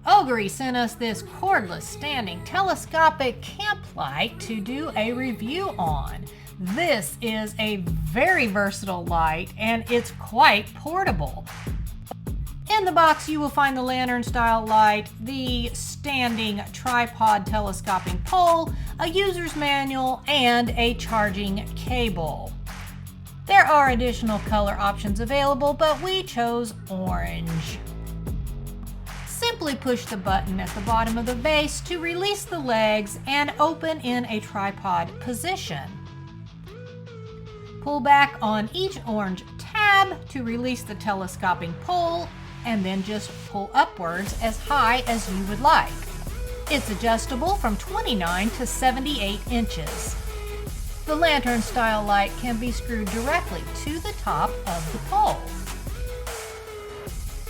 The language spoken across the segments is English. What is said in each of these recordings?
Ogery sent us this cordless standing telescopic camp light to do a review on. This is a very versatile light and it's quite portable. In the box you will find the lantern style light, the standing tripod telescoping pole, a user's manual, and a charging cable. There are additional color options available, but we chose orange. Simply push the button at the bottom of the base to release the legs and open in a tripod position. Pull back on each orange tab to release the telescoping pole, and then just pull upwards as high as you would like. It's adjustable from 29 to 78 inches. The lantern style light can be screwed directly to the top of the pole.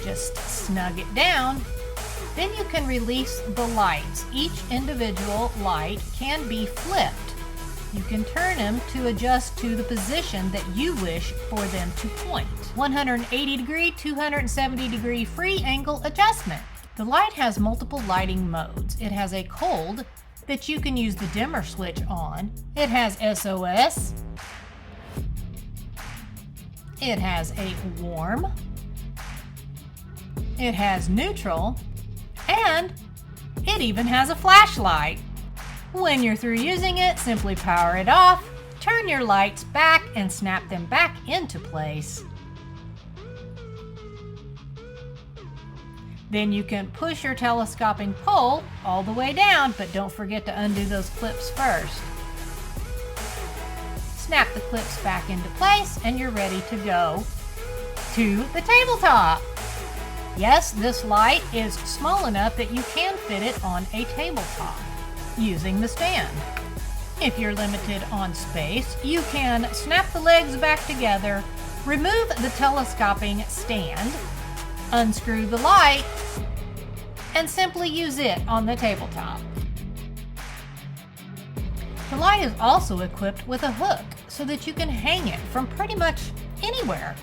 Just snug it down. Then you can release the lights. Each individual light can be flipped. You can turn them to adjust to the position that you wish for them to point. 180 degree, 270 degree free angle adjustment. The light has multiple lighting modes. It has a cold that you can use the dimmer switch on. It has SOS. It has a warm. It has neutral. And it even has a flashlight. When you're through using it, simply power it off, turn your lights back, and snap them back into place. Then you can push your telescoping pole all the way down, but don't forget to undo those clips first. Snap the clips back into place, and you're ready to go to the tabletop. Yes, this light is small enough that you can fit it on a tabletop using the stand. If you're limited on space, you can snap the legs back together, remove the telescoping stand, unscrew the light, and simply use it on the tabletop. The light is also equipped with a hook so that you can hang it from pretty much anywhere.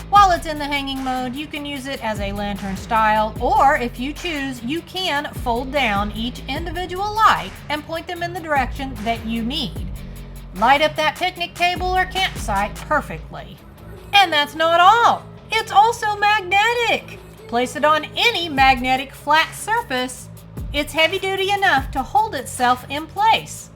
While it's in the hanging mode, you can use it as a lantern style, or if you choose, you can fold down each individual light and point them in the direction that you need. Light up that picnic table or campsite perfectly. And that's not all. It's also magnetic. Place it on any magnetic flat surface. It's heavy duty enough to hold itself in place.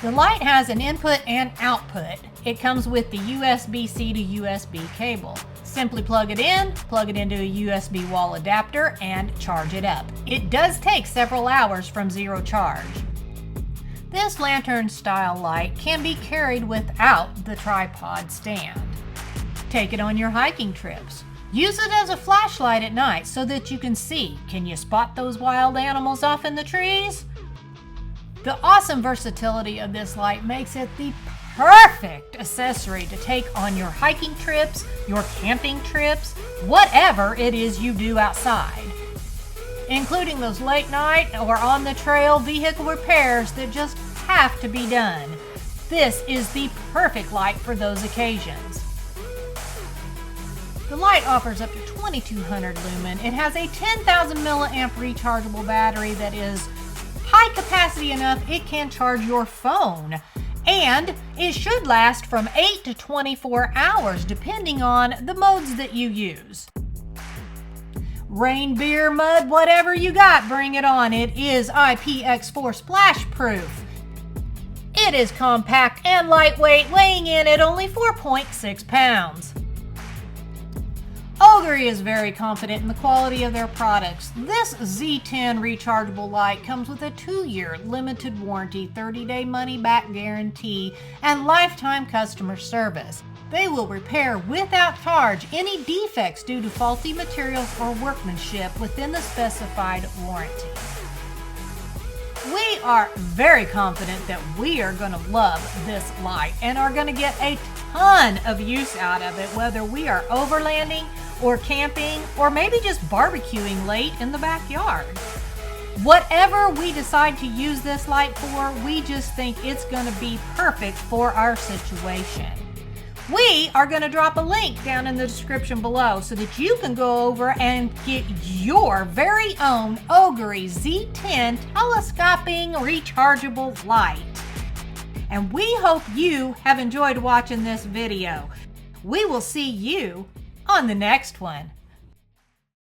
The light has an input and output. It comes with the USB-C to USB cable. Simply plug it into a USB wall adapter, and charge it up. It does take several hours from zero charge. This lantern style light can be carried without the tripod stand. Take it on your hiking trips. Use it as a flashlight at night so that you can see. Can you spot those wild animals off in the trees? The awesome versatility of this light makes it the perfect accessory to take on your hiking trips, your camping trips, whatever it is you do outside, including those late night or on the trail vehicle repairs that just have to be done. This is the perfect light for those occasions. The light offers up to 2200 lumen. It has a 10,000 milliamp rechargeable battery that is high capacity enough it can charge your phone. And it should last from 8 to 24 hours depending on the modes that you use. Rain, beer, mud, whatever you got, bring it on. It is IPX4 splash proof. It is compact and lightweight, weighing in at only 4.6 pounds. Ogery is very confident in the quality of their products. This Z10 rechargeable light comes with a 2-year limited warranty, 30-day money-back guarantee, and lifetime customer service. They will repair without charge any defects due to faulty materials or workmanship within the specified warranty. We are very confident that we are going to love this light and are going to get a ton of use out of it, whether we are overlanding or camping, or maybe just barbecuing late in the backyard. Whatever we decide to use this light for, we just think it's going to be perfect for our situation. We are going to drop a link down in the description below so that you can go over and get your very own Ogery Z10 telescoping rechargeable light. And we hope you have enjoyed watching this video. We will see you on the next one.